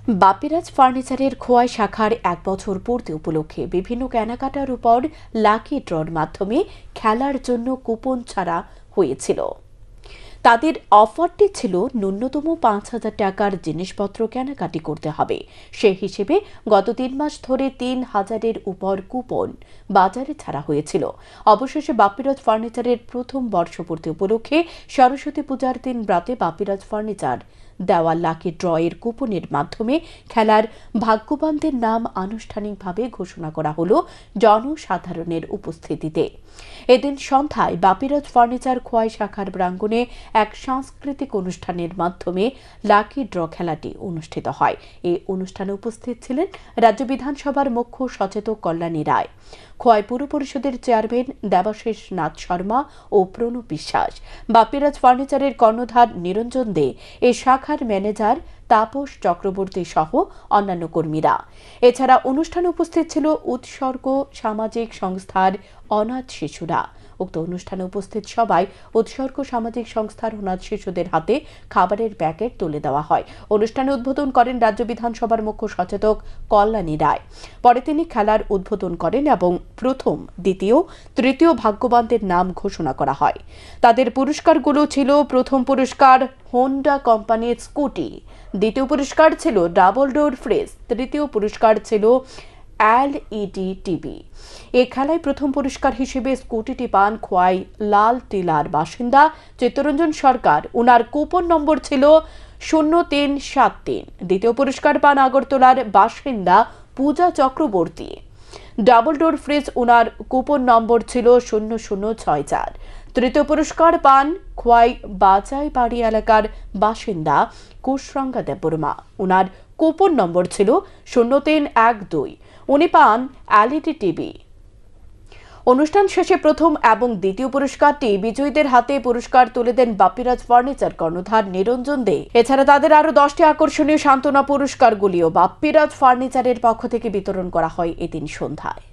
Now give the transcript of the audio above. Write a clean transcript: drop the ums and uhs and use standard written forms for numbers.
বাপিরাজ ফার্নিচারের খোয়াই শাখার ১ বছর পূর্তি উপলক্ষে বিভিন্ন কেনাকাটার উপর লাকি ড্রর মাধ্যমে খেলার জন্য কুপন ছাড়া হয়েছিল। তাদের অফারটি ছিল ন্যূনতম ৫,০০০ টাকার জিনিসপত্র কেনাকাটি করতে হবে। সে হিসেবে গত ৩ মাস ধরে ৩,০০০-এর উপর কুপন বাজারে ছাড়া হয়েছিল। অবশেষে বাপিরাজ ফার্নিচারের প্রথম বর্ষপূর্তি উপলক্ষে সরস্বতী পূজার দিন রাতে বাপিরাজ ফার্নিচার দেওয়া লাকি ড্রয়ের কুপনের মাধ্যমে খেলার ভাগ্যবানদের নাম আনুষ্ঠানিকভাবে ঘোষণা করা হল জনসাধারণের উপস্থিতিতে। এদিন সন্ধ্যায় বাপিরাজ ফার্নিচার খোয়াই শাখার প্রাঙ্গণে এক সাংস্কৃতিক অনুষ্ঠানের মাধ্যমে লাকি ড্র খেলাটি অনুষ্ঠিত হয়। এই অনুষ্ঠানে উপস্থিত ছিলেন রাজ্য বিধানসভার মুখ্য সচেতক কল্যাণী রায়, খোয়াই পুর পরিষদের চেয়ারম্যান দেবাশিস নাথ শর্মা ও প্রণব বিশ্বাস, বাপিরাজ ফার্নিচারের কর্ণধার নিরঞ্জন দে, এই শাখার ম্যানেজার তাপস চক্রবর্তী সহ অন্যান্য কর্মীরা। এছাড়া অনুষ্ঠানে উপস্থিত ছিল উৎসর্গ সামাজিক সংস্থার অনাথ শিশুরা। উক্ত অনুষ্ঠানে উপস্থিত সবাই উৎসর্গ সামাজিক সংস্থার অনাথ শিশুদের হাতে খাবারের প্যাকেট তুলে দেওয়া হয়। অনুষ্ঠানে উদ্বোধন করেন রাজ্য বিধানসভার মুখ্য সচেতক কল্যাণী রায়। পরে তিনি খেলার উদ্বোধন করেন এবং প্রথম, দ্বিতীয়, তৃতীয় ভাগ্যবানদের নাম ঘোষণা করা হয়। তাদের পুরস্কারগুলো ছিল: প্রথম পুরস্কার হোন্ডা কোম্পানির স্কুটি, দ্বিতীয় পুরস্কার ছিল ডাবল ডোর ফ্রিজ, তৃতীয় পুরস্কার ছিল এলইডি টিভি। এই খেলায় প্রথম পুরস্কার হিসেবে স্কুটিটি পান খোয়াই লাল টিলার বাসিন্দা চিত্তরঞ্জন সরকার। উনার কুপন নম্বর ছিল 0373। দ্বিতীয় পুরস্কার পান আগরতলার বাসিন্দা পূজা চক্রবর্তী। ডাবল ডোর ফ্রিজ উনার কুপন নম্বর ছিল 0064। তৃতীয় পুরস্কার পান খোয়াই বাজাই বাড়ি এলাকার বাসিন্দা কুশরঙ্গা দেববর্মা। উনার কুপন নম্বর ছিল 0312। উনি পান এলইডি টিভি। অনুষ্ঠান শেষে প্রথম এবং দ্বিতীয় পুরস্কারটি বিজয়ীদের হাতে পুরস্কার তুলে দেন বাপিরাজ ফার্নিচার কর্ণধার নিরঞ্জন দে। এছাড়া তাদের আরো 10টি আকর্ষণীয় সান্ত্বনা পুরস্কারগুলিও বাপিরাজ ফার্নিচারের পক্ষ থেকে বিতরণ করা হয় এদিন সন্ধ্যায়।